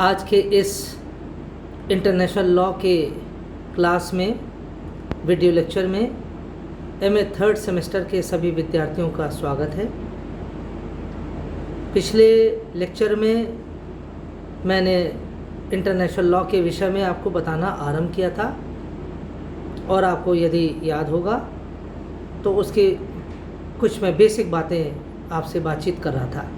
आज के इस इंटरनेशनल लॉ के क्लास में, वीडियो लेक्चर में एमए थर्ड सेमेस्टर के सभी विद्यार्थियों का स्वागत है। पिछले लेक्चर में मैंने इंटरनेशनल लॉ के विषय में आपको बताना आरंभ किया था और आपको यदि याद होगा तो उसकी कुछ मैं बेसिक बातें आपसे बातचीत कर रहा था।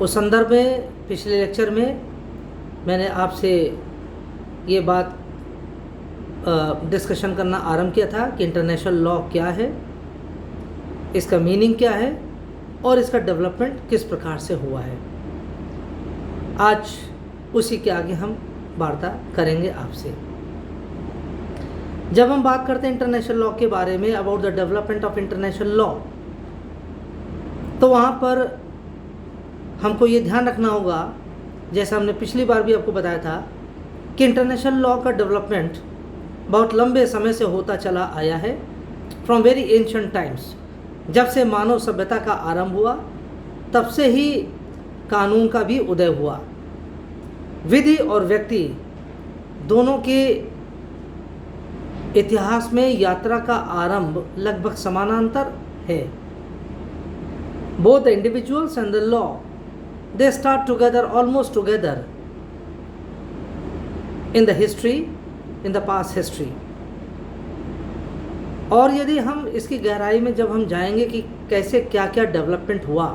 उस संदर्भ में पिछले लेक्चर में मैंने आपसे ये बात डिस्कशन करना आरंभ किया था कि इंटरनेशनल लॉ क्या है, इसका मीनिंग क्या है और इसका डेवलपमेंट किस प्रकार से हुआ है। आज उसी के आगे हम वार्ता करेंगे आपसे। जब हम बात करते हैं इंटरनेशनल लॉ के बारे में, about the development of international law, तो वहाँ पर हमको ये ध्यान रखना होगा, जैसा हमने पिछली बार भी आपको बताया था, कि इंटरनेशनल लॉ का डेवलपमेंट बहुत लंबे समय से होता चला आया है। फ्रॉम वेरी एंशिएंट टाइम्स, जब से मानव सभ्यता का आरंभ हुआ तब से ही कानून का भी उदय हुआ। विधि और व्यक्ति दोनों के इतिहास में यात्रा का आरंभ लगभग समानांतर है। Both the individuals and the law, they start together, almost together in the history, in the past history। और यदि हम इसकी गहराई में जब हम जाएंगे कि कैसे क्या क्या डेवलपमेंट हुआ,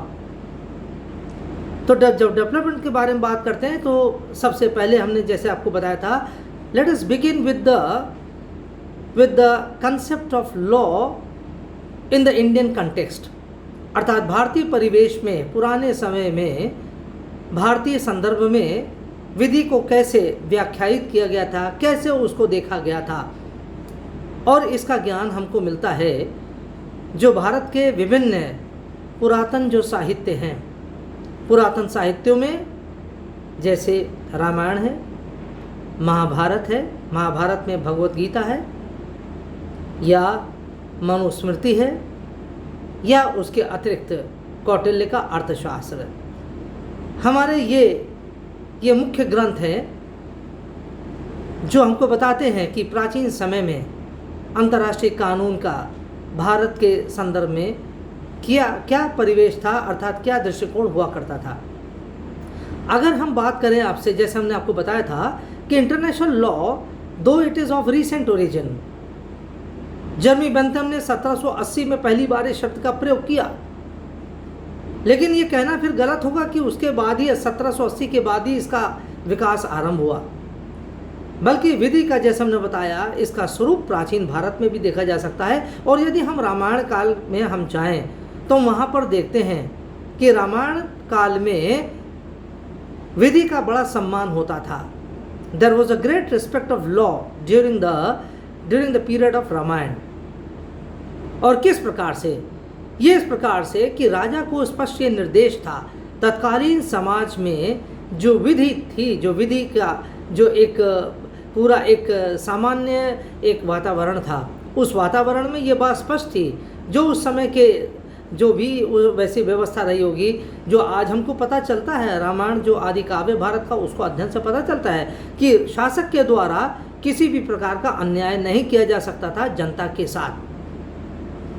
तो जब डेवलपमेंट के बारे में बात करते हैं तो सबसे पहले हमने जैसे आपको बताया था, let us begin with the concept of law in the Indian context। अर्थात भारतीय परिवेश में, पुराने समय में, भारतीय संदर्भ में विधि को कैसे व्याख्यायित किया गया था, कैसे उसको देखा गया था। और इसका ज्ञान हमको मिलता है जो भारत के विभिन्न पुरातन जो साहित्य हैं, पुरातन साहित्यों में जैसे रामायण है, महाभारत है, महाभारत में भगवत गीता है, या मनुस्मृति है, या उसके अतिरिक्त कौटिल्य का अर्थशास्त्र। हमारे ये मुख्य ग्रंथ हैं जो हमको बताते हैं कि प्राचीन समय में अंतर्राष्ट्रीय कानून का भारत के संदर्भ में क्या परिवेश था, अर्थात क्या दृष्टिकोण हुआ करता था। अगर हम बात करें आपसे, जैसे हमने आपको बताया था कि इंटरनेशनल लॉ, दो it is of recent origin, जर्मी Bentham ने 1780 में पहली बार इस शब्द का प्रयोग किया, लेकिन ये कहना फिर गलत होगा कि उसके बाद ही 1780 के बाद ही इसका विकास आरंभ हुआ। बल्कि विधि का, जैसे हमने बताया, इसका स्वरूप प्राचीन भारत में भी देखा जा सकता है। और यदि हम रामायण काल में हम जाएं तो वहाँ पर देखते हैं कि रामायण काल में विधि का बड़ा सम्मान होता था। There was a great respect of law during the period of Ramayana. और किस प्रकार से? ये इस प्रकार से कि राजा को स्पष्ट ये निर्देश था, तत्कालीन समाज में जो विधि थी, जो विधि का जो एक पूरा एक सामान्य एक वातावरण था, उस वातावरण में ये बात स्पष्ट थी, जो उस समय के जो भी वैसी व्यवस्था रही होगी, जो आज हमको पता चलता है, रामायण जो आदि काव्य भारत का, उसको अध्ययन से पता चलता है कि शासक के द्वारा किसी भी प्रकार का अन्याय नहीं किया जा सकता था जनता के साथ।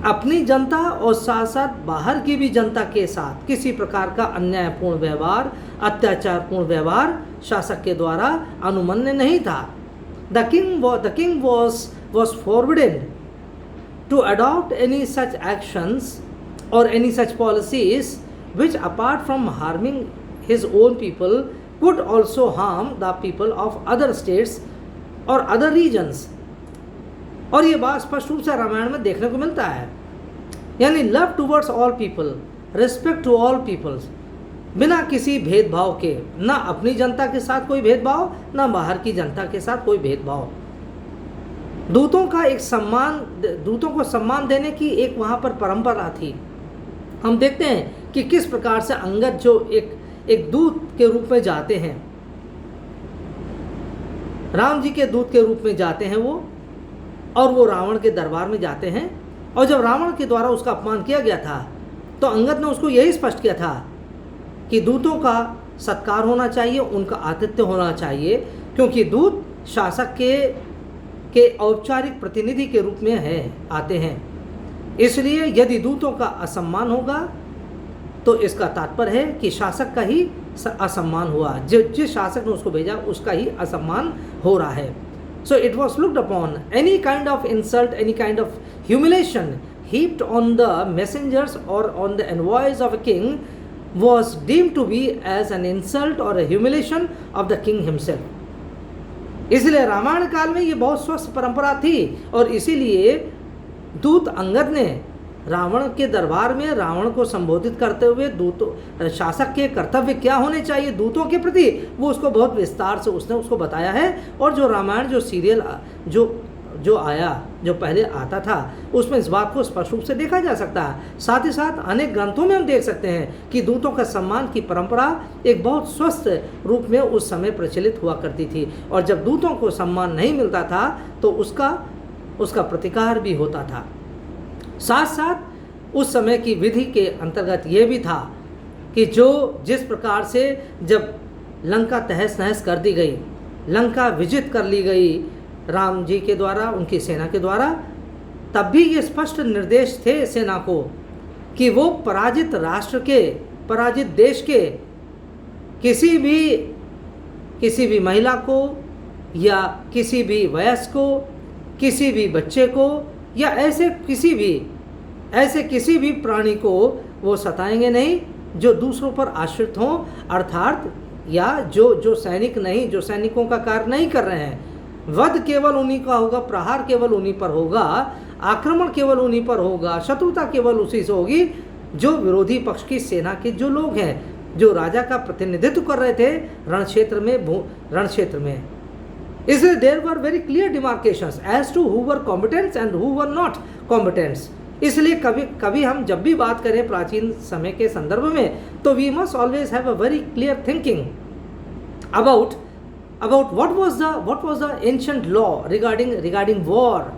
अपनी जनता और साथ साथ बाहर की भी जनता के साथ किसी प्रकार का अन्यायपूर्ण व्यवहार, अत्याचारपूर्ण व्यवहार शासक के द्वारा अनुमन्य नहीं था। The king was forbidden to adopt any such actions or any such policies which, apart from harming his own people, could also harm the people of other states or other regions। और ये बात स्पष्ट रूप से रामायण में देखने को मिलता है, यानी love towards all people, respect to all peoples, बिना किसी भेदभाव के, ना अपनी जनता के साथ कोई भेदभाव, ना बाहर की जनता के साथ कोई भेदभाव। दूतों का एक सम्मान, दूतों को सम्मान देने की एक वहाँ पर परंपरा थी। हम देखते हैं कि किस प्रकार से अंगद जो एक दूत के रूप में जाते हैं, राम जी के दूत के रूप में जाते हैं वो, और वो रावण के दरबार में जाते हैं। और जब रावण के द्वारा उसका अपमान किया गया था तो अंगद ने उसको यही स्पष्ट किया था कि दूतों का सत्कार होना चाहिए, उनका आतिथ्य होना चाहिए, क्योंकि दूत शासक के औपचारिक प्रतिनिधि के रूप में आते हैं। इसलिए यदि दूतों का असम्मान होगा तो इसका तात्पर्य है कि शासक का ही असम्मान हुआ, जिस शासक ने उसको भेजा उसका ही असम्मान हो रहा है। So it was looked upon any kind of insult, any kind of humiliation heaped on the messengers or on the envoys of a king was deemed to be as an insult or a humiliation of the king himself. इसलिए रामायण काल में ये बहुत स्वस्थ परंपरा थी और इसीलिए दूत अंगद ने रावण के दरबार में रावण को संबोधित करते हुए दूतों शासक के कर्तव्य क्या होने चाहिए दूतों के प्रति, वो उसको बहुत विस्तार से उसने उसको बताया है। और जो रामायण जो सीरियल जो आया, जो पहले आता था, उसमें इस बात को स्पष्ट रूप से देखा जा सकता है। साथ ही साथ अनेक ग्रंथों में हम देख सकते हैं कि दूतों का सम्मान की परंपरा एक बहुत स्वस्थ रूप में उस समय प्रचलित हुआ करती थी, और जब दूतों को सम्मान नहीं मिलता था तो उसका प्रतिकार भी होता था। साथ साथ उस समय की विधि के अंतर्गत ये भी था कि जिस प्रकार से जब लंका तहस नहस कर दी गई, लंका विजित कर ली गई राम जी के द्वारा, उनकी सेना के द्वारा, तब भी ये स्पष्ट निर्देश थे सेना को कि वो पराजित राष्ट्र के, पराजित देश के किसी भी महिला को या किसी भी वयस्क को, किसी भी बच्चे को या ऐसे किसी भी प्राणी को वो सताएंगे नहीं जो दूसरों पर आश्रित हों, अर्थात या जो सैनिक नहीं, जो सैनिकों का कार्य नहीं कर रहे हैं। वध केवल उन्हीं का होगा, प्रहार केवल उन्हीं पर होगा, आक्रमण केवल उन्हीं पर होगा, शत्रुता केवल उसी से होगी जो विरोधी पक्ष की सेना के जो लोग हैं, जो राजा का प्रतिनिधित्व कर रहे थे रणक्षेत्र में। इसलिए there were very clear demarcations as to who were competents and who were not competents. इसलिए कभी हम जब भी बात करें प्राचीन समय के संदर्भ में, तो we must always have a very clear thinking about what was the ancient law regarding war,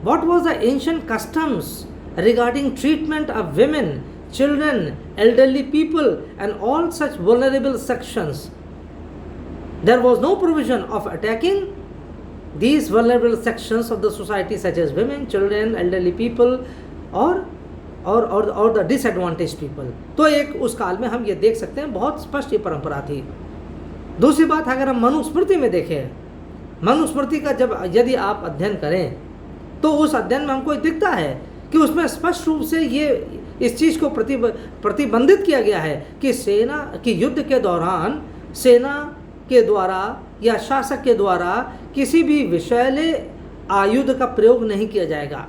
what was the ancient customs regarding treatment of women, children, elderly people and all such vulnerable sections. There was no provision of attacking these vulnerable sections of the society such as women, children, elderly people और the disadvantaged people. तो एक उस काल में हम ये देख सकते हैं बहुत स्पष्ट ये परंपरा थी। दूसरी बात, अगर हम मनुस्मृति में देखें, मनुस्मृति का यदि आप अध्ययन करें तो उस अध्ययन में हमको दिखता है कि उसमें स्पष्ट रूप से ये इस चीज़ को प्रतिबंधित किया गया है कि सेना की युद्ध के दौरान सेना के द्वारा या शासक के द्वारा किसी भी विषैले आयुध का प्रयोग नहीं किया जाएगा।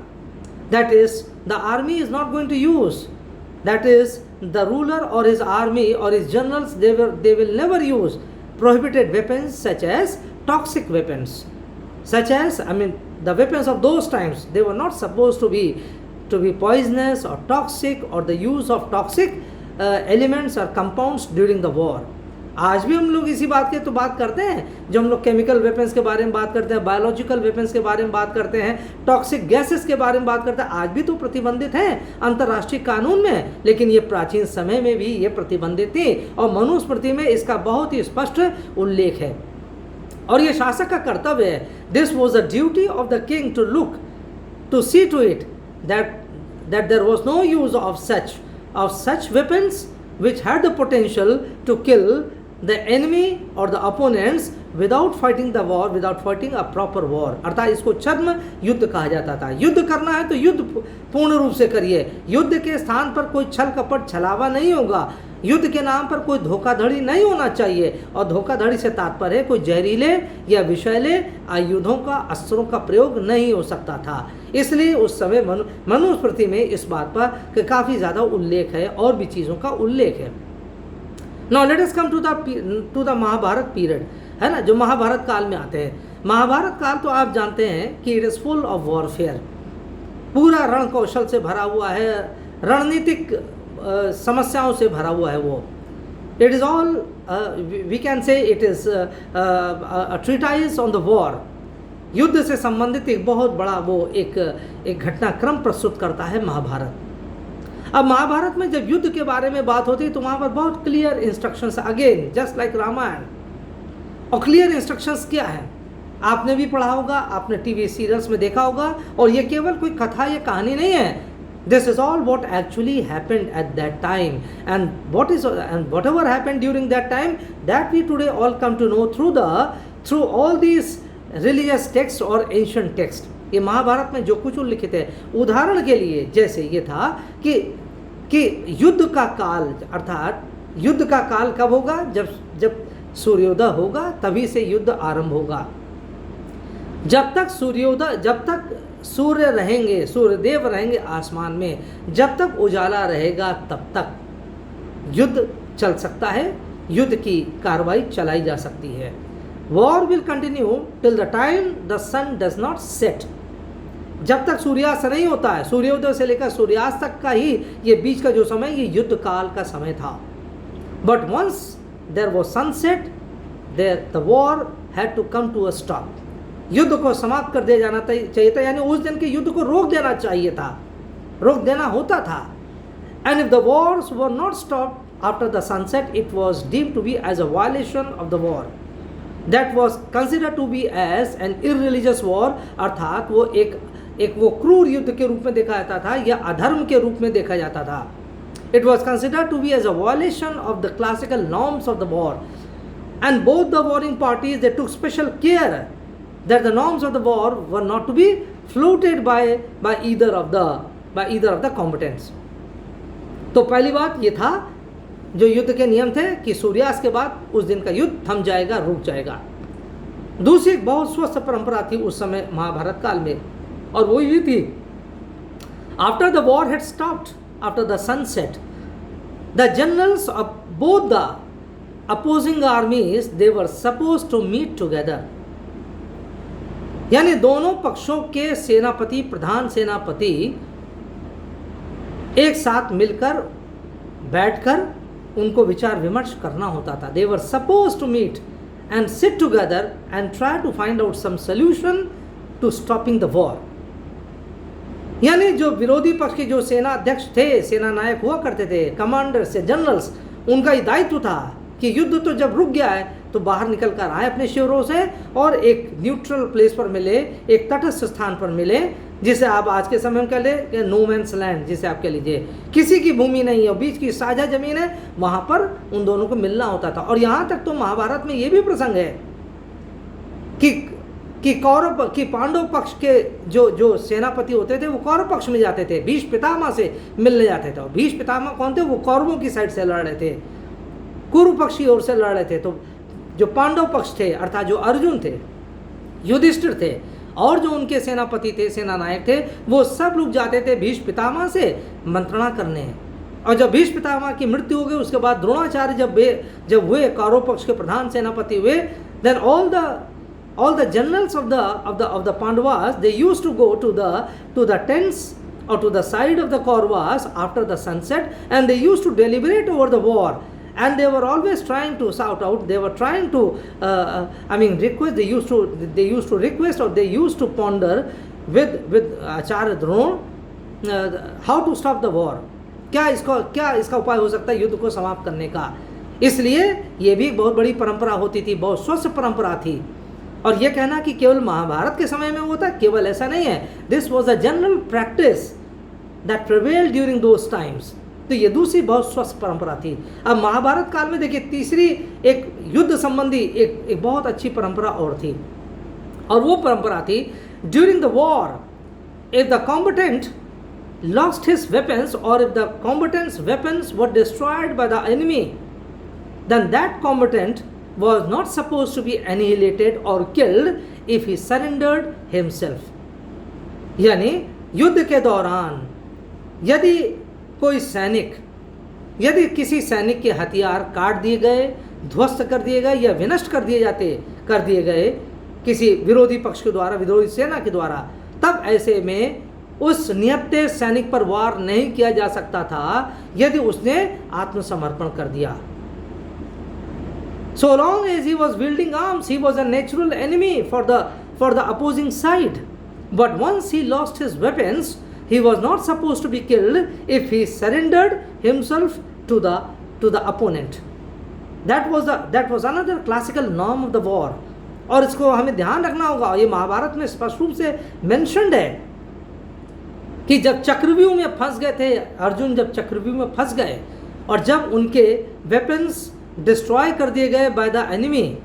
That is the army is not going to use, that is the ruler और हिज आर्मी और his generals they will never use prohibited weapons such as toxic weapons, such as the weapons of those times, they were not supposed to be poisonous or toxic or the use of toxic elements or compounds during the war. आज भी हम लोग इसी बात करते हैं, जो हम लोग केमिकल वेपन्स के बारे में बात करते हैं, बायोलॉजिकल वेपन्स के बारे में बात करते हैं, टॉक्सिक गैसेस के बारे में बात करते हैं, आज भी तो प्रतिबंधित हैं अंतर्राष्ट्रीय कानून में, लेकिन ये प्राचीन समय में भी ये प्रतिबंधित थी और मनुस्मृति में इसका बहुत ही स्पष्ट उल्लेख है और ये शासक का कर्तव्य है। This was the duty of the king to see to it that there was no use of such weapons which had the potential to kill the enemy or the opponents without fighting the war, without fighting a proper war. अर्थात इसको छद्म युद्ध कहा जाता था। युद्ध करना है तो युद्ध पूर्ण रूप से करिए, युद्ध के स्थान पर कोई छल कपट छलावा नहीं होगा, युद्ध के नाम पर कोई धोखाधड़ी नहीं होना चाहिए और धोखाधड़ी से तात्पर्य कोई जहरीले या विषैले आयुधों का, अस्त्रों का प्रयोग नहीं हो सकता था। इसलिए उस समय मनुस्मृति में इस बात पर काफ़ी ज़्यादा उल्लेख है और भी चीज़ों का उल्लेख है। Now let us come to the Mahabharata period, है ना, जो महाभारत काल में आते हैं। महाभारत काल तो आप जानते हैं कि it is full of warfare, पूरा रण कौशल से भरा हुआ है, रणनीतिक समस्याओं से भरा हुआ है वो। It is all we can say it is a treatise on the war. युद्ध से संबंधित एक बहुत बड़ा वो एक घटनाक्रम प्रस्तुत करता है महाभारत। अब महाभारत में जब युद्ध के बारे में बात होती है तो वहाँ पर बहुत clear instructions, again just like Ramayana. और क्लियर इंस्ट्रक्शंस क्या है, आपने भी पढ़ा होगा, आपने टीवी सीरियल्स में देखा होगा, और ये केवल कोई कथा या कहानी नहीं है। This is all what actually happened at that time, and whatever happened during that time, that we today all come to know through all these religious texts or ancient texts. ये महाभारत में जो कुछ लिखित है, उदाहरण के लिए जैसे ये था कि युद्ध का काल, अर्थात युद्ध का काल कब होगा, जब सूर्योदय होगा तभी से युद्ध आरंभ होगा। जब तक सूर्य रहेंगे, सूर्यदेव रहेंगे आसमान में, जब तक उजाला रहेगा तब तक युद्ध चल सकता है, युद्ध की कार्रवाई चलाई जा सकती है। War will continue till the time the sun does not set. जब तक सूर्यास्त नहीं होता है, सूर्योदय से लेकर सूर्यास्त तक का ही ये बीच का जो समय, ये युद्ध काल का समय था। But once there was sunset, there the war had to come to a stop. युद्ध को समाप्त कर दिया जाना चाहिए था, यानी उस दिन के युद्ध को रोक देना चाहिए था, रोक देना होता था। And if the wars were not stopped after the sunset, it was deemed to be as a violation of the war, that was considered to be as an irreligious war, अर्थात वो एक वो क्रूर युद्ध के रूप में देखा जाता था या अधर्म के रूप में देखा जाता था। It was considered to be as a violation of the classical norms of the war, and both the warring parties they took special care that the norms of the war were not to be flouted by either of the combatants. तो पहली बात ये था, जो युद्ध के नियम थे कि सूर्यास्त के बाद उस दिन का युद्ध थम जाएगा, रुक जाएगा। दूसरी एक बहुत स्वस्थ परंपरा थी उस समय महाभारत काल में, और वो ये थी, after the war had stopped, after the sunset, the generals of both the opposing armies they were supposed to meet together. यानी दोनों पक्षों के सेनापति, प्रधान सेनापति एक साथ मिलकर बैठकर उनको विचार विमर्श करना होता था। They were suppose to meet and sit together and try to find out some solution to stopping the war. यानी जो विरोधी पक्ष के जो सेना अध्यक्ष थे, सेना नायक हुआ करते थे, कमांडर्स या जनरल्स, उनका ये दायित्व था कि युद्ध तो जब रुक गया है तो बाहर निकल कर आए अपने शिविरों से और एक न्यूट्रल प्लेस पर मिले, एक तटस्थ स्थान पर मिले, जिसे आप आज के समय में कह ले नो मैंस लैंड, जिसे आप कह लीजिए किसी की भूमि नहीं है, बीच की साझा जमीन है, वहाँ पर उन दोनों को मिलना होता था। और यहाँ तक तो महाभारत में ये भी प्रसंग है कि पांडव पक्ष के जो सेनापति होते थे वो कौरव पक्ष में जाते थे, भीष्म पितामह से मिलने जाते थे। और भीष्म पितामह कौन थे? वो कौरवों की साइड से लड़ रहे थे, कुरु पक्ष की ओर से लड़ रहे थे। तो जो पांडव पक्ष थे, अर्थात जो अर्जुन थे, युधिष्ठिर थे, और जो उनके सेनापति थे, सेना नायक थे, वो सब लोग जाते थे भीष्म पितामह से मंत्रणा करने। और जब भीष्म पितामह की मृत्यु हो गई, उसके बाद द्रोणाचार्य जब हुए कौरव पक्ष के प्रधान सेनापति हुए, then all the generals of the Pandavas, they used to go to the tents or to the side of the Kauravas after the sunset, and they used to deliberate over the war. And they were always trying to shout out. They were trying to, request. They used to request, or they used to ponder with Acharya Drona how to stop the war. क्या इसका उपाय हो सकता है युद्ध को समाप्त करने का। इसलिए ये भी बहुत बड़ी परंपरा होती थी, बहुत स्वस्थ परंपरा थी। और ये कहना कि केवल महाभारत के समय में होता, केवल ऐसा नहीं है। This was a general practice that prevailed during those times. तो ये दूसरी बहुत स्वस्थ परंपरा थी। अब महाभारत काल में देखिए, तीसरी एक युद्ध संबंधी एक बहुत अच्छी परंपरा और थी, और वो परंपरा थी during the war if the combatant lost his weapons, or if the combatant's weapons were destroyed by the enemy, then that combatant was not supposed to be annihilated or killed if he surrendered himself. यानी युद्ध के दौरान यदि किसी सैनिक के हथियार काट दिए गए, ध्वस्त कर दिए गए या विनष्ट कर दिए गए किसी विरोधी पक्ष के द्वारा, विरोधी सेना के द्वारा, तब ऐसे में उस निहत्थे सैनिक पर वार नहीं किया जा सकता था यदि उसने आत्मसमर्पण कर दिया। So long as he was wielding arms, he was a natural enemy for the opposing side. But once he lost his weapons, he was not supposed to be killed if he surrendered himself to the opponent. That was another classical norm of the war. और इसको हमें ध्यान रखना होगा, ये महाभारत में स्पष्ट रूप से मेंशन्ड है कि जब चक्रव्यूह में फंस गए थे अर्जुन, जब चक्रव्यूह में फंस गए और जब उनके वेपन्स डिस्ट्रॉय कर दिए गए बाय द एनिमी,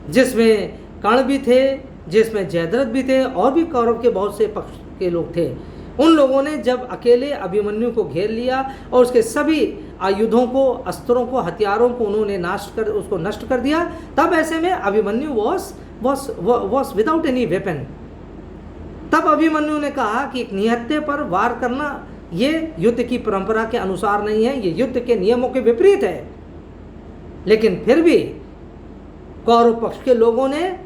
जिसमें कर्ण भी थे, जिसमें जयद्रथ भी थे और भी कौरव के बहुत से पक्ष के लोग थे, उन लोगों ने जब अकेले अभिमन्यु को घेर लिया और उसके सभी आयुधों को, अस्त्रों को, हथियारों को उन्होंने उसको नष्ट कर दिया, तब ऐसे में Abhimanyu was without any weapon. तब अभिमन्यु ने कहा कि एक निहत्थे पर वार करना ये युद्ध की परंपरा के अनुसार नहीं है, ये युद्ध के नियमों के विपरीत है। लेकिन फिर भी कौरव पक्ष के लोगों ने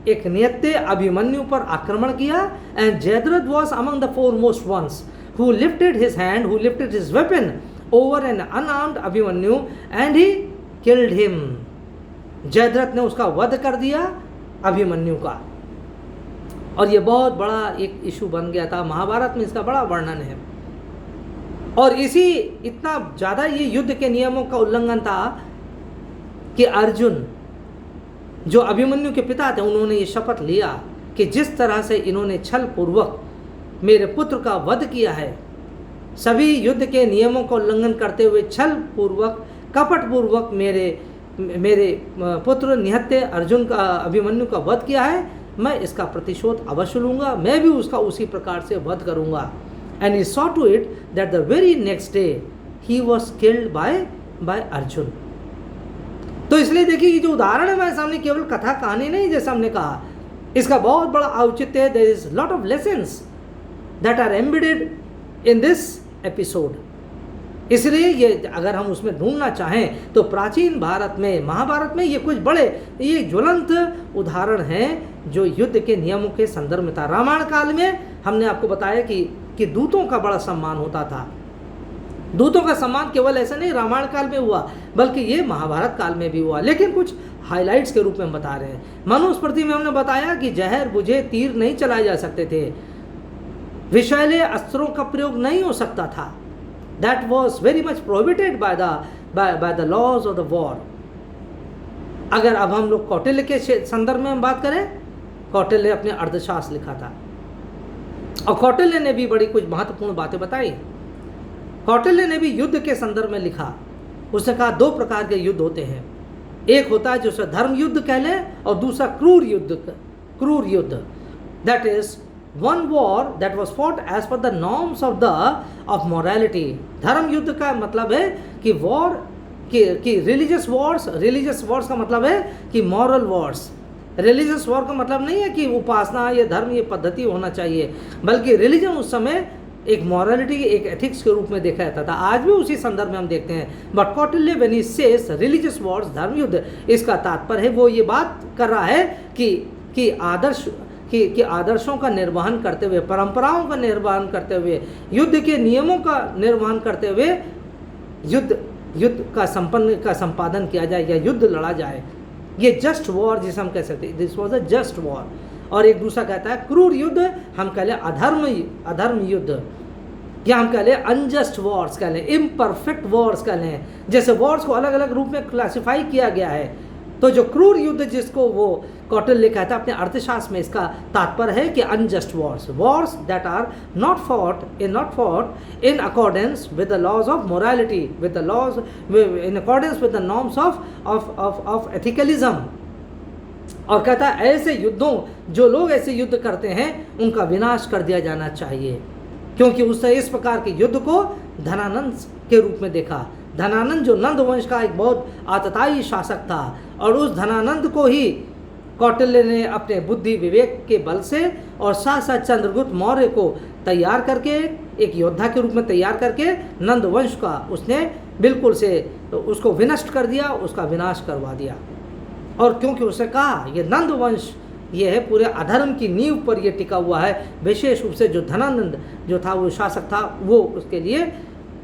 एक निहत्थे अभिमन्यु पर आक्रमण किया, and Jayadratha was among the foremost ones who lifted his hand, who lifted his weapon over an unarmed Abhimanyu and he killed him. Jayadratha ने उसका वध कर दिया अभिमन्यु का, और ये बहुत बड़ा एक इशू बन गया था। महाभारत में इसका बड़ा वर्णन है, और इतना ज़्यादा ये युद्ध के नियमों का उल्लंघन था कि अर्जुन जो अभिमन्यु के पिता थे, उन्होंने ये शपथ लिया कि जिस तरह से इन्होंने छल पूर्वक मेरे पुत्र का वध किया है, सभी युद्ध के नियमों का उल्लंघन करते हुए छल पूर्वक, कपट पूर्वक मेरे पुत्र निहत्थे अर्जुन का, अभिमन्यु का वध किया है, मैं इसका प्रतिशोध अवश्य लूँगा, मैं भी उसका उसी प्रकार से वध करूँगा। And he saw to it that the very next day he was killed by Arjun. तो इसलिए देखिए, ये जो उदाहरण है मेरे सामने केवल कथा कहानी नहीं, जैसा हमने कहा, इसका बहुत बड़ा औचित्य है। There is lot of lessons that are embedded in this episode. इसलिए ये अगर हम उसमें ढूंढना चाहें तो प्राचीन भारत में, महाभारत में ये कुछ बड़े, ये ज्वलंत उदाहरण हैं जो युद्ध के नियमों के संदर्भ में था। रामायण काल में हमने आपको बताया कि दूतों का बड़ा सम्मान होता था। दूतों का सम्मान केवल ऐसा नहीं रामायण काल में हुआ, बल्कि ये महाभारत काल में भी हुआ। लेकिन कुछ हाइलाइट्स के रूप में बता रहे हैं। मनुस्मृति में हमने बताया कि जहर बुझे तीर नहीं चलाए जा सकते थे, विषैले अस्त्रों का प्रयोग नहीं हो सकता था। That was very much prohibited by the laws of the war. अगर अब हम लोग कौटिल्य के संदर्भ में हम बात करें, कौटिल्य ने अपने अर्थशास्त्र लिखा था, और कौटिल्य ने भी बड़ी कुछ महत्वपूर्ण बातें बताई। कौटिल्य ने भी युद्ध के संदर्भ में लिखा। उसने कहा दो प्रकार के युद्ध होते हैं, एक होता है जिसे धर्म युद्ध कह लें, और दूसरा क्रूर युद्ध। That is one war that was fought as per the norms of morality. धर्म युद्ध का मतलब है कि वॉर कि रिलीजियस वॉर्स का मतलब है कि मॉरल वॉर्स। रिलीजियस वॉर का मतलब नहीं है कि उपासना, ये धर्म, ये पद्धति होना चाहिए, बल्कि रिलीजन उस समय एक मॉरलिटी, एक एथिक्स के रूप में देखा जाता था। आज भी उसी संदर्भ में हम देखते हैं। But Kautilya when he says religious Wars, धर्म युद्ध, इसका तात्पर्य है वो ये बात कर रहा है कि आदर्शों का निर्वहन करते हुए, परंपराओं का निर्वहन करते हुए, युद्ध के नियमों का निर्वहन करते हुए युद्ध का संपादन किया जाए या युद्ध लड़ा जाए। ये जस्ट वॉर जिसे हम कह सकते हैं, this was a just war. और एक दूसरा कहता है क्रूर युद्ध, हम कह लें अधर्म युद्ध, या हम कह लें अनजस्ट वॉर्स कह लें, इम्परफेक्ट वॉर्स कह लें। जैसे वॉर्स को अलग अलग रूप में क्लासिफाई किया गया है, तो जो क्रूर युद्ध जिसको वो कौटिल्य कहता है अपने अर्थशास्त्र में, इसका तात्पर्य है कि unjust wars that are not fought in accordance with the laws of morality, with the laws in accordance with the norms of ethicalism. और कहता है ऐसे युद्धों, जो लोग ऐसे युद्ध करते हैं उनका विनाश कर दिया जाना चाहिए, क्योंकि उसने इस प्रकार के युद्ध को धनानंद के रूप में देखा। धनानंद जो नंद वंश का एक बहुत आतताई शासक था, और उस धनानंद को ही कौटिल्य ने अपने बुद्धि विवेक के बल से और साथ साथ चंद्रगुप्त मौर्य को तैयार करके, एक योद्धा के रूप में तैयार करके, नंद वंश का उसने बिल्कुल से उसको विनष्ट कर दिया, उसका विनाश करवा दिया। और क्योंकि उसने कहा ये नंद वंश ये है पूरे अधर्म की नींव पर ये टिका हुआ है, विशेष रूप से जो धनानंद जो था वो शासक था, वो उसके लिए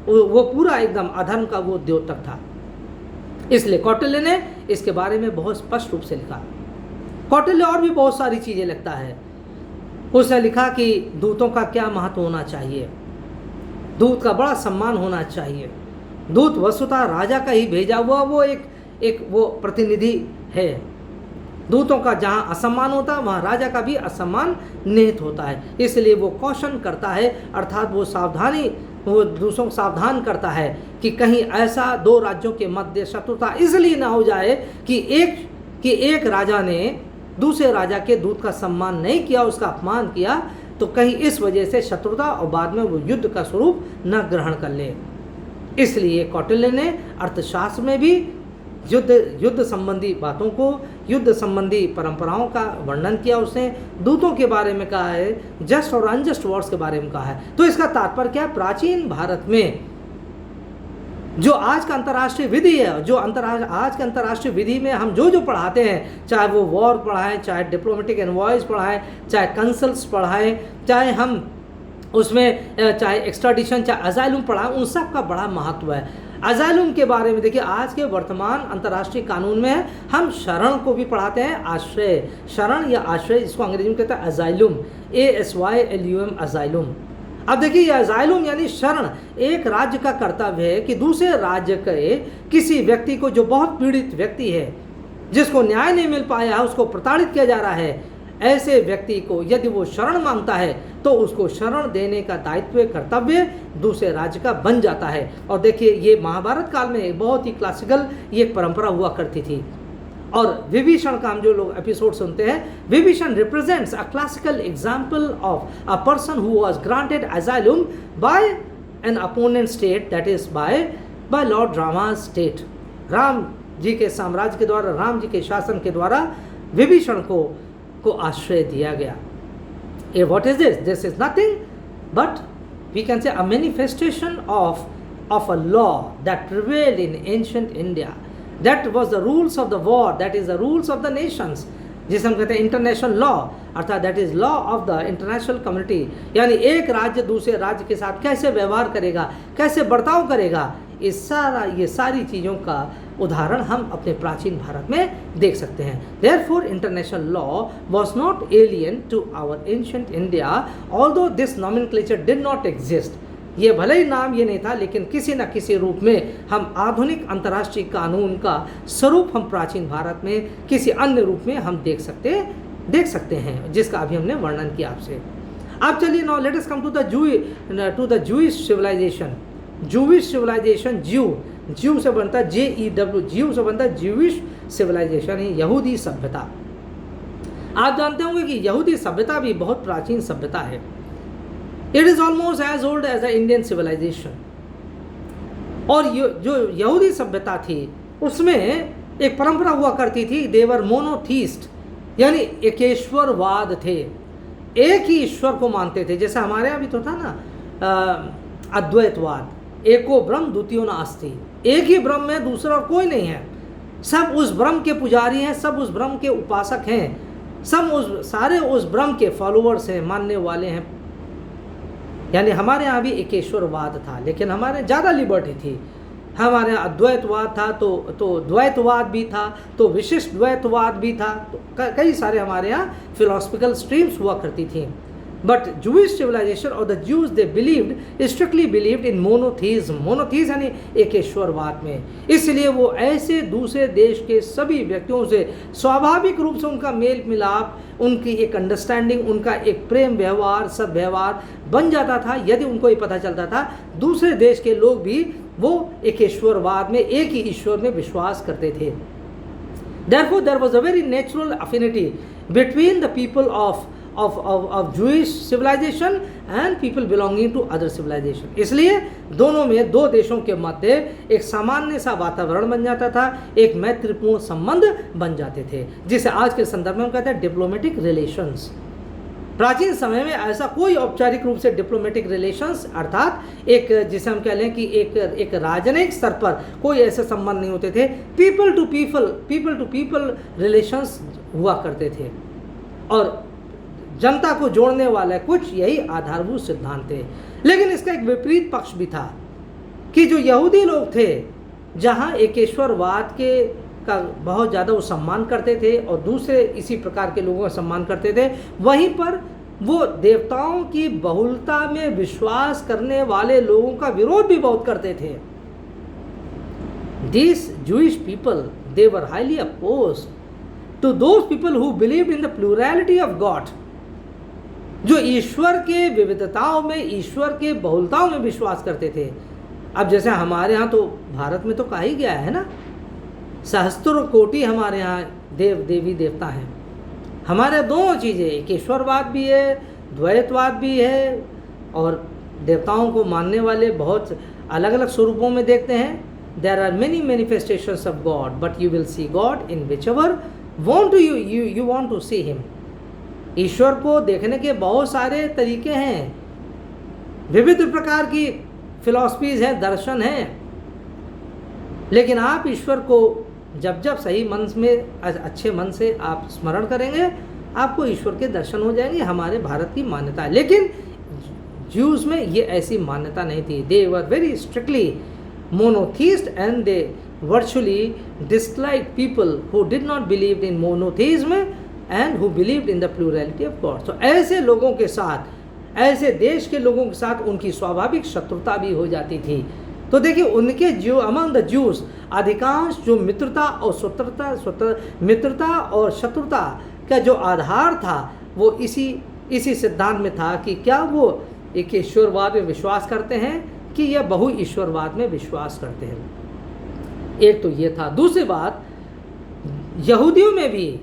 वो पूरा एकदम अधर्म का वो द्योतक था। इसलिए कौटिल्य ने इसके बारे में बहुत स्पष्ट रूप से लिखा। कौटिल्य और भी बहुत सारी चीज़ें लिखता है। उसने लिखा कि दूतों का क्या महत्व होना चाहिए, दूत का बड़ा सम्मान होना चाहिए। दूत वस्तुतः राजा का ही भेजा हुआ वो एक वो प्रतिनिधि है। दूतों का जहाँ असम्मान होता है वहाँ राजा का भी असम्मान निहित होता है। इसलिए वो कौशन करता है, अर्थात वो दूसरों को सावधान करता है कि कहीं ऐसा दो राज्यों के मध्य शत्रुता इसलिए ना हो जाए कि एक राजा ने दूसरे राजा के दूत का सम्मान नहीं किया, उसका अपमान किया, तो कहीं इस वजह से शत्रुता और बाद में वो युद्ध का स्वरूप न ग्रहण कर ले। इसलिए कौटिल्य ने अर्थशास्त्र में भी युद्ध संबंधी बातों को, युद्ध संबंधी परंपराओं का वर्णन किया। उसने दूतों के बारे में कहा है, जस्ट और अनजस्ट वॉर्स के बारे में कहा है। तो इसका तात्पर्य क्या है? प्राचीन भारत में जो आज का अंतर्राष्ट्रीय विधि है, आज के अंतर्राष्ट्रीय विधि में हम जो पढ़ाते हैं, चाहे वो वॉर पढ़ाएं, चाहे डिप्लोमेटिक एनवॉयज पढ़ाएं, चाहे कंसल्स पढ़ाएं, चाहे हम उसमें चाहे एक्स्ट्राडिशन, चाहे अजाइलम पढ़ाएं, उन सब का बड़ा महत्व है। अजाइलम के बारे में देखिए, आज के वर्तमान अंतर्राष्ट्रीय कानून में हम शरण को भी पढ़ाते हैं, आश्रय, शरण या आश्रय, जिसको अंग्रेजी में कहते हैं अजाइलम, ASYLUM, अजाइलम। अब देखिए, यह अजाइलम यानी शरण एक राज्य का कर्तव्य है कि दूसरे राज्य के किसी व्यक्ति को, जो बहुत पीड़ित व्यक्ति है, जिसको न्याय नहीं मिल पाया है, उसको प्रताड़ित किया जा रहा है, ऐसे व्यक्ति को यदि वो शरण मांगता है तो उसको शरण देने का दायित्व, कर्तव्य दूसरे राज्य का बन जाता है। और देखिए, ये महाभारत काल में बहुत ही क्लासिकल ये एक परंपरा हुआ करती थी। और विभीषण का हम जो लोग एपिसोड सुनते हैं, Vibhishana represents a classical example of a person who was granted asylum by an opponent state, that is by lord Rama's state. Ram ji के साम्राज्य के द्वारा, राम जी के शासन के द्वारा विभीषण को आश्रय दिया गया। ये what is this? This is nothing but we can say a manifestation of a law that prevailed in ancient India. That was the rules of the war, that is the rules of the nations, जिसे हम कहते हैं international law, अर्थात that is law of the international community. यानी एक राज्य दूसरे राज्य के साथ कैसे व्यवहार करेगा, कैसे बर्ताव करेगा, ये सारी चीज़ों का उदाहरण हम अपने प्राचीन भारत में देख सकते हैं। Therefore, international law was not alien to our ancient India, although this nomenclature did not exist. ये भले ही नाम ये नहीं था, लेकिन किसी न किसी रूप में हम आधुनिक अंतर्राष्ट्रीय कानून का स्वरूप हम प्राचीन भारत में किसी अन्य रूप में हम देख सकते हैं, जिसका अभी हमने वर्णन किया आपसे। अब चलिए, now let us come to the Jewish civilisation. Jewish civilisation, Jew से बनता है JEW, ज्यू से बनता है जूइश सिविलाइजेशन, यहूदी सभ्यता। आप जानते होंगे कि यहूदी सभ्यता भी बहुत प्राचीन सभ्यता है। It is almost as old as the Indian civilization. और जो यहूदी सभ्यता थी उसमें एक परंपरा हुआ करती थी, देवर मोनोथीस्ट, यानी एकेश्वरवाद थे, एक ही ईश्वर को मानते थे। जैसे हमारे यहाँ भी तो था ना अद्वैतवाद, एको ब्रह्म द्वितीयो नास्ति, एक ही ब्रह्म है, दूसरा और कोई नहीं है, सब उस ब्रह्म के पुजारी हैं, सब उस ब्रह्म के उपासक हैं, सारे उस ब्रह्म के फॉलोअर्स हैं, मानने वाले हैं। यानी हमारे यहाँ भी एकेश्वरवाद था, लेकिन हमारे ज़्यादा लिबर्टी थी। हमारे यहाँ अद्वैतवाद था, तो द्वैतवाद भी था, तो विशिष्ट द्वैतवाद भी था, तो कई सारे हमारे यहाँ फिलोसफिकल स्ट्रीम्स हुआ करती थी। But Jewish civilization or the Jews, they strictly believed in monotheism, यानी एकेश्वरवाद में। इसलिए वो ऐसे दूसरे देश के सभी व्यक्तियों से स्वाभाविक रूप से उनका मेल मिलाप, उनकी एक अंडरस्टैंडिंग, उनका एक प्रेम व्यवहार, सद्व्यवहार बन जाता था, यदि उनको ये पता चलता था दूसरे देश के लोग भी वो एकेश्वरवाद में, एक ही ईश्वर में विश्वास करते थे। Therefore, there was a very natural affinity between the people of Jewish civilization and people belonging to other civilization. इसलिए दोनों में, दो देशों के मध्य एक सामान्य सा वातावरण बन जाता था, एक मैत्रीपूर्ण संबंध बन जाते थे, जिसे आज के संदर्भ में हम कहते हैं डिप्लोमेटिक रिलेशंस। प्राचीन समय में ऐसा कोई औपचारिक रूप से डिप्लोमेटिक रिलेशंस, अर्थात एक जिसे हम कह लें कि एक राजनयिक स्तर पर कोई ऐसे संबंध नहीं होते थे। पीपल टू पीपल रिलेशंस हुआ करते थे, और जनता को जोड़ने वाले कुछ यही आधारभूत सिद्धांत थे। लेकिन इसका एक विपरीत पक्ष भी था कि जो यहूदी लोग थे, जहाँ एकेश्वरवाद का बहुत ज़्यादा वो सम्मान करते थे और दूसरे इसी प्रकार के लोगों का सम्मान करते थे, वहीं पर वो देवताओं की बहुलता में विश्वास करने वाले लोगों का विरोध भी बहुत करते थे। These Jewish people, they were highly opposed to those people who believed in the plurality of God, जो ईश्वर के विविधताओं में, ईश्वर के बहुलताओं में विश्वास करते थे। अब जैसे हमारे यहाँ तो भारत में तो कहा ही गया है ना, सहस्त्र कोटि हमारे यहाँ देव देवी देवता हैं। हमारे दोनों चीज़ें, एक ईश्वरवाद भी है, द्वैतवाद भी है, और देवताओं को मानने वाले बहुत अलग अलग स्वरूपों में देखते हैं। There are many manifestations of God, but you will see God in whichever you want to see Him. ईश्वर को देखने के बहुत सारे तरीके हैं, विविध प्रकार की फिलॉसफीज हैं, दर्शन हैं, लेकिन आप ईश्वर को जब जब सही मन में, अच्छे मन से आप स्मरण करेंगे, आपको ईश्वर के दर्शन हो जाएंगे। हमारे भारत की मान्यता है, लेकिन ज्यूज में ये ऐसी मान्यता नहीं थी। They were very strictly monotheist and they virtually disliked people who did not believe in monotheism and who believed in the plurality of God. So ऐसे लोगों के साथ, ऐसे देश के लोगों के साथ उनकी स्वाभाविक शत्रुता भी हो जाती थी। तो देखिए, उनके जो अमंग द ज्यूज अधिकांश जो मित्रता और शत्रुता का जो आधार था वो इसी सिद्धांत में था कि क्या वो एक ईश्वरवाद में विश्वास करते हैं कि यह बहु ईश्वरवाद में विश्वास करते हैं। एक तो ये था। दूसरी बात, यहूदियों में भी,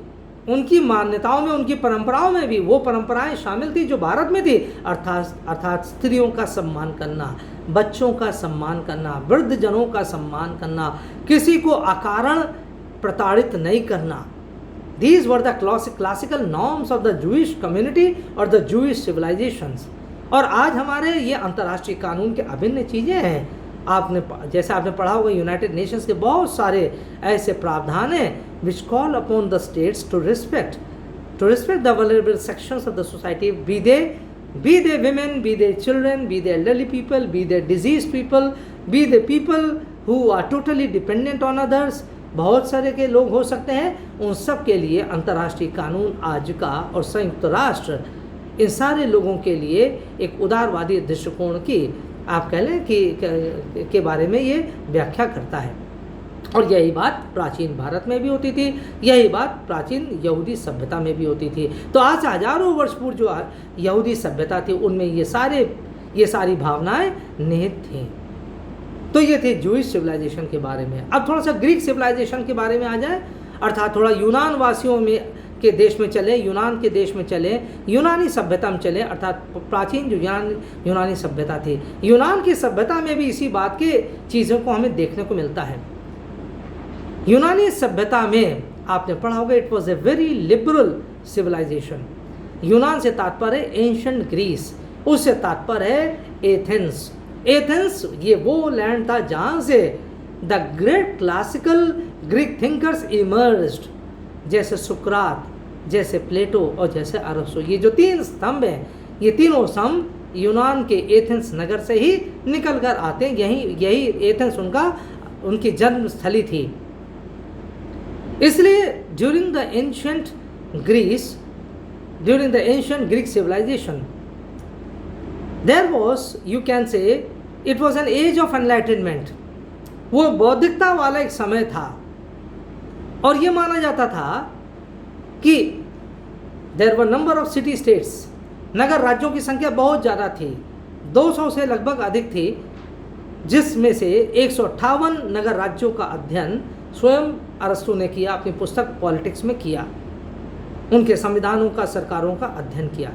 उनकी मान्यताओं में, उनकी परंपराओं में भी वो परंपराएं शामिल थी जो भारत में थी, अर्थात स्त्रियों का सम्मान करना, बच्चों का सम्मान करना, वृद्ध जनों का सम्मान करना, किसी को अकारण प्रताड़ित नहीं करना। These were the classical norms of the Jewish community or the Jewish civilizations. और आज हमारे ये अंतर्राष्ट्रीय कानून के अभिन्न चीज़ें हैं। जैसे आपने पढ़ा होगा, यूनाइटेड नेशंस के बहुत सारे ऐसे प्रावधान हैं which call upon the states to respect the vulnerable sections of the society, be they women, be they children, be they elderly people, be they disease people, be they people who are totally dependent on others. बहुत सारे के लोग हो सकते हैं, उन सब के लिए अंतर्राष्ट्रीय कानून आज का और संयुक्त राष्ट्र इन सारे लोगों के लिए एक उदारवादी दृष्टिकोण की, आप कह लें कि के बारे में ये व्याख्या करता है। और यही बात प्राचीन भारत में भी होती थी, यही बात प्राचीन यहूदी सभ्यता में भी होती थी। तो आज हजारों वर्ष पूर्व जो यहूदी सभ्यता थी उनमें ये सारी भावनाएं निहित थीं। तो ये थे जूइश सिविलाइजेशन के बारे में। अब थोड़ा सा ग्रीक सिविलाइजेशन के बारे में आ जाए, अर्थात थोड़ा यूनान वासियों में के देश में चले, यूनान के देश में चले, यूनानी सभ्यता में चले, अर्थात प्राचीन जो यूनानी सभ्यता थी, यूनान की सभ्यता में भी इसी बात के चीज़ों को हमें देखने को मिलता है। यूनानी सभ्यता में आपने पढ़ा होगा, it was a very liberal civilisation. यूनान से तात्पर्य है एंशिएंट ग्रीस, उससे तात्पर्य है एथेंस। एथेंस ये वो लैंड था जहाँ से the great classical Greek thinkers emerged, जैसे सुकरात, जैसे प्लेटो और जैसे अरस्तु। ये जो तीन स्तंभ हैं, ये तीनों स्तंभ यूनान के एथेंस नगर से ही निकल कर आते हैं। यही एथेंस उनकी जन्म स्थली थी। इसलिए during the ancient Greek civilisation there was, you can say it was an age of enlightenment. वो बौद्धिकता वाला एक समय था, और ये माना जाता था कि there were number of city states, नगर राज्यों की संख्या बहुत ज़्यादा थी, 200 से लगभग अधिक थी, जिसमें से 158 नगर राज्यों का अध्ययन स्वयं अरस्तु ने किया, अपनी पुस्तक पॉलिटिक्स में किया, उनके संविधानों का, सरकारों का अध्ययन किया।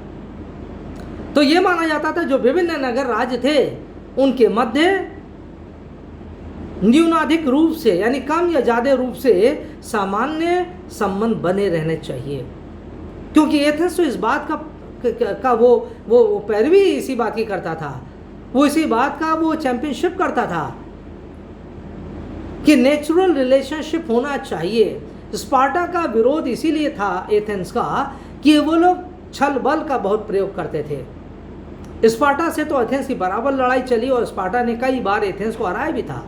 तो ये माना जाता था जो विभिन्न नगर राज्य थे उनके मध्य न्यूनाधिक रूप से, यानी कम या ज़्यादा रूप से सामान्य संबंध बने रहने चाहिए, क्योंकि एथेंस तो इस बात का वो पैरवी इसी बात की करता था, वो इसी बात का वो चैंपियनशिप करता था कि नेचुरल रिलेशनशिप होना चाहिए। स्पार्टा का विरोध इसीलिए था एथेंस का कि वो लोग छल बल का बहुत प्रयोग करते थे। स्पार्टा से तो एथेंस की बराबर लड़ाई चली और स्पार्टा ने कई बार एथेंस को हराया भी था,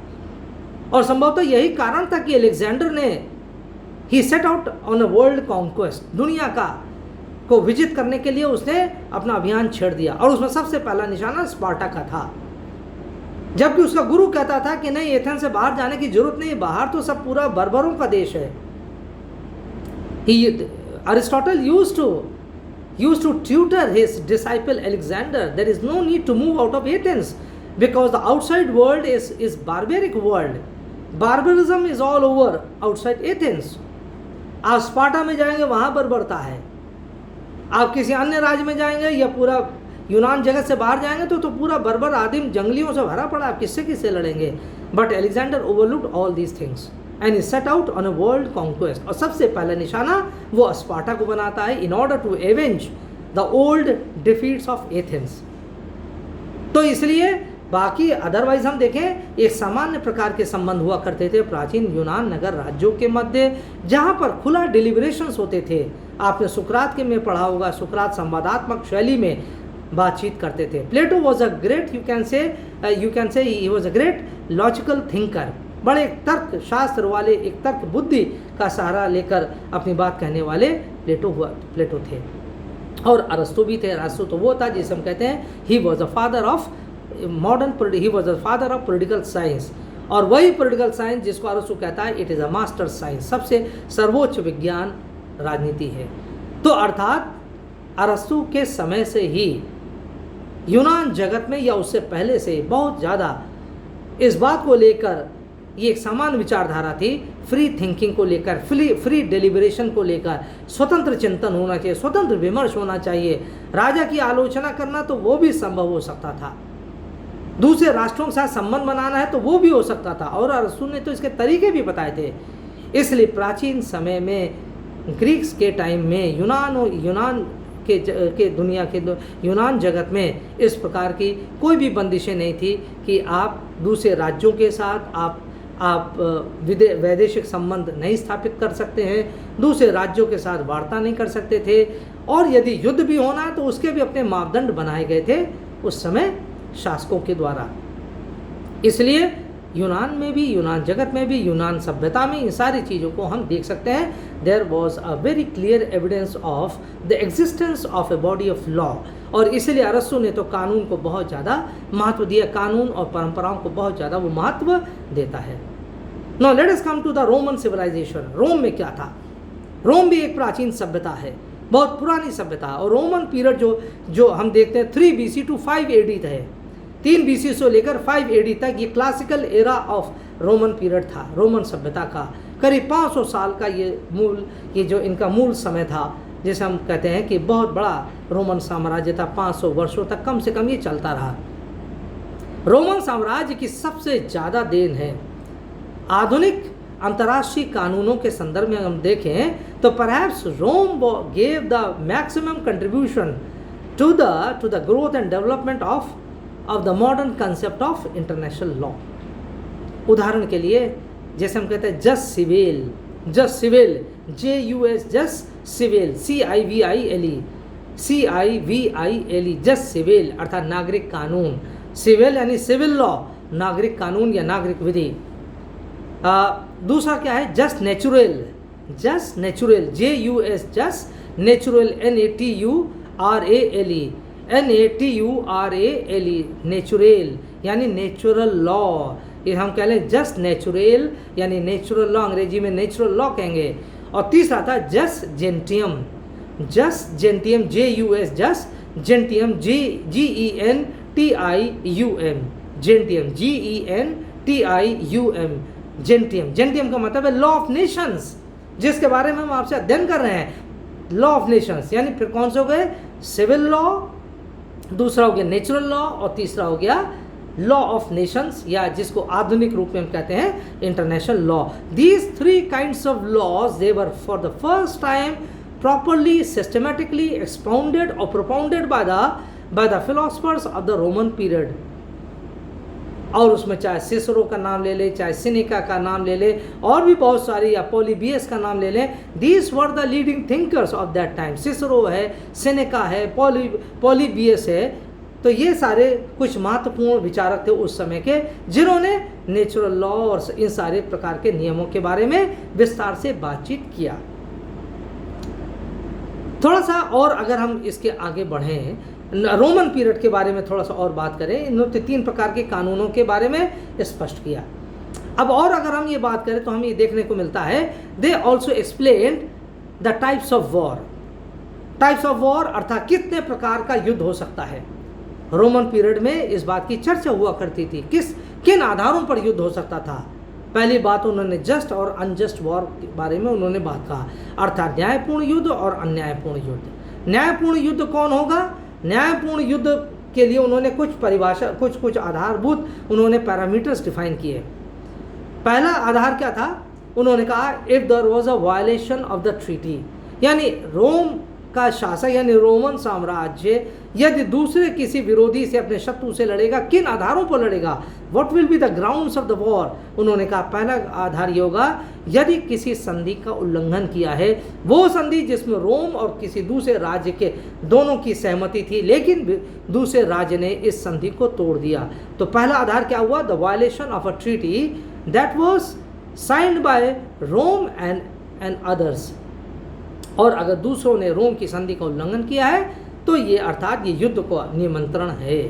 और संभवतः यही कारण था कि अलेक्जेंडर ने ही set out on a world conquest, दुनिया का को विजिट करने के लिए उसने अपना अभियान छेड़ दिया, और उसमें सबसे पहला निशाना स्पार्टा का था। जबकि उसका गुरु कहता था कि नहीं, एथेंस से बाहर जाने की जरूरत नहीं, बाहर तो सब पूरा बर्बरों का देश है। Aristotle used to tutor his disciple Alexander, there is no need to move out of Athens because the outside world is barbaric world. Barbarism is all over outside Athens. आप स्पार्टा में जाएंगे वहाँ बर्बरता है, आप किसी अन्य राज्य में जाएंगे या पूरा यूनान जगत से बाहर जाएंगे तो पूरा बर्बर आदिम जंगलियों से भरा पड़ा, आप किससे लड़ेंगे। But Alexander overlooked all these things and is set out on a world conquest, और सबसे पहला निशाना वो स्पार्टा को बनाता है in order to avenge the old defeats of Athens. तो इसलिए बाकी अदरवाइज हम देखें एक सामान्य प्रकार के संबंध हुआ करते थे प्राचीन यूनान नगर राज्यों के मध्य, जहाँ पर खुला डिलिब्रेशंस होते थे। आपने सुकरात के में पढ़ा होगा, सुकरात संवादात्मक शैली में बातचीत करते थे। Plato was a great you can say he was a great logical thinker, बड़े तर्क शास्त्र वाले, एक तर्क बुद्धि का सहारा लेकर अपनी बात कहने वाले प्लेटो थे। और अरस्तु भी थे। अरस्तु तो वो था जिसे हम कहते हैं ही was a father of he was a father of political science, और वही पॉलिटिकल साइंस जिसको अरस्तु कहता है it is a master science, सबसे सर्वोच्च विज्ञान राजनीति है। तो अर्थात अरस्तु के समय से ही यूनान जगत में या उससे पहले से बहुत ज़्यादा इस बात को लेकर ये एक समान विचारधारा थी, फ्री थिंकिंग को लेकर, फ्री डेलिब्रेशन को लेकर, स्वतंत्र चिंतन होना चाहिए, स्वतंत्र विमर्श होना चाहिए। राजा की आलोचना करना तो वो भी संभव हो सकता था, दूसरे राष्ट्रों के साथ संबंध बनाना है तो वो भी हो सकता था, और अरस्तु ने तो इसके तरीके भी बताए थे। इसलिए प्राचीन समय में ग्रीक्स के टाइम में यूनान के दुनिया के यूनान जगत में इस प्रकार की कोई भी बंदिशें नहीं थी कि आप दूसरे राज्यों के साथ आप वैदेशिक संबंध नहीं स्थापित कर सकते हैं, दूसरे राज्यों के साथ वार्ता नहीं कर सकते थे, और यदि युद्ध भी होना है तो उसके भी अपने मापदंड बनाए गए थे उस समय शासकों के द्वारा। इसलिए यूनान में भी, यूनान जगत में भी, यूनान सभ्यता में इन सारी चीज़ों को हम देख सकते हैं। There was a very clear evidence of the existence of a body of law, और इसलिए अरस्तु ने तो कानून को बहुत ज़्यादा महत्व दिया, कानून और परंपराओं को बहुत ज़्यादा वो महत्व देता है। Now let us come to the Roman civilization. Rome में क्या था? रोम भी एक प्राचीन सभ्यता है, बहुत पुरानी सभ्यता, और रोमन पीरियड जो हम देखते हैं 3 BC टू 5 AD है, 3 BC से लेकर 5 AD तक ये classical era of Roman period था। रोमन सभ्यता का करीब 500 साल का ये जो इनका मूल समय था, जिसे हम कहते हैं कि बहुत बड़ा रोमन साम्राज्य था, 500 वर्षों तक कम से कम ये चलता रहा। रोमन साम्राज्य की सबसे ज़्यादा देन है आधुनिक अंतर्राष्ट्रीय कानूनों के संदर्भ में हम देखें तो perhaps Rome gave the maximum contribution to the growth and development of the modern concept of international law. उदाहरण के लिए जैसे हम कहते हैं jus civile, JUS jus civile, CIVILE, jus civile अर्थात नागरिक कानून, सिविल यानी सिविल लॉ, नागरिक कानून या नागरिक विधि। दूसरा क्या है? Just natural, JUS just natural, NATURALE, natural यानी नेचुरल लॉ। ये हम कह लें जस्ट नेचुरल यानी नेचुरल लॉ, अंग्रेजी में नेचुरल लॉ कहेंगे। और तीसरा था जस्ट जेंटियम, JUS जस्ट जेंटियम, GENTIUM, जेंटियम का मतलब है लॉ ऑफ नेशंस, जिसके बारे में हम आपसे अध्ययन कर रहे हैं। लॉ ऑफ नेशंस यानी फिर कौन से हो गए? सिविल लॉ, दूसरा हो गया नेचुरल लॉ, और तीसरा हो गया लॉ ऑफ नेशंस, या जिसको आधुनिक रूप में हम कहते हैं international law. These 3 kinds of laws they were for the first time properly systematically expounded और propounded by the philosophers of the Roman period. और उसमें चाहे सिसरो का नाम ले ले, चाहे सिनेका का नाम ले ले, और भी बहुत सारी, या पॉलीबियस का नाम ले लें। These were the leading thinkers of that time. Cicero है, सिनेका है, पॉलीबियस है, तो ये सारे कुछ महत्वपूर्ण विचारक थे उस समय के, जिन्होंने नेचुरल लॉ और इन सारे प्रकार के नियमों के बारे में विस्तार से बातचीत किया। थोड़ा सा और अगर हम इसके आगे बढ़ें, रोमन पीरियड के बारे में थोड़ा सा और बात करें, इन्होंने 3 प्रकार के कानूनों के बारे में स्पष्ट किया। अब और अगर हम ये बात करें तो हमें ये देखने को मिलता है, they also explain the types of war. Types of war अर्थात कितने प्रकार का युद्ध हो सकता है। रोमन पीरियड में इस बात की चर्चा हुआ करती थी, किन आधारों पर युद्ध हो सकता था। पहली बात उन्होंने जस्ट और अनजस्ट वॉर के बारे में उन्होंने बात कहा, अर्थात न्यायपूर्ण युद्ध और अन्यायपूर्ण युद्ध। न्यायपूर्ण युद्ध कौन होगा? न्यायपूर्ण युद्ध के लिए उन्होंने कुछ परिभाषा, कुछ आधारभूत उन्होंने पैरामीटर्स डिफाइन किए। पहला आधार क्या था? उन्होंने कहा if there was a violation of the treaty, यानी रोम का शासक यानी रोमन साम्राज्य यदि दूसरे किसी विरोधी से, अपने शत्रु से लड़ेगा, किन आधारों पर लड़ेगा? What will be the grounds of the war? उन्होंने कहा पहला आधार ये होगा यदि किसी संधि का उल्लंघन किया है, वो संधि जिसमें रोम और किसी दूसरे राज्य के दोनों की सहमति थी, लेकिन दूसरे राज्य ने इस संधि को तोड़ दिया। तो पहला आधार क्या हुआ? The violation of a treaty that was signed by Rome and others. और अगर दूसरों ने रोम की संधि का उल्लंघन किया है तो ये अर्थात ये युद्ध को निमंत्रण है।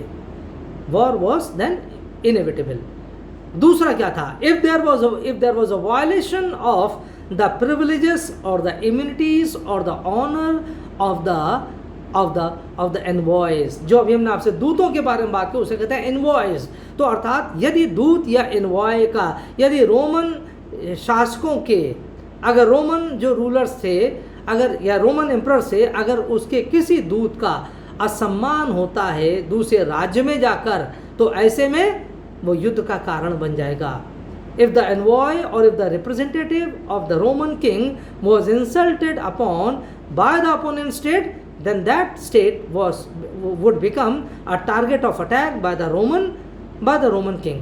War was then inevitable. दूसरा क्या था? If there was a violation of the privileges और द इम्यूनिटीज और the honour of the envoys. जो अभी हमने आपसे दूतों के बारे में बात की उसे कहते हैं एनवॉयज। तो अर्थात यदि दूत या एनवॉय का, यदि रोमन शासकों के, अगर रोमन जो रूलर्स थे अगर या रोमन एम्परर से अगर उसके किसी दूत का असम्मान होता है दूसरे राज्य में जाकर, तो ऐसे में वो युद्ध का कारण बन जाएगा। इफ द एनवॉय और if the representative of the Roman king was insulted upon by the opponent state, then that state would become a target of attack by the Roman king.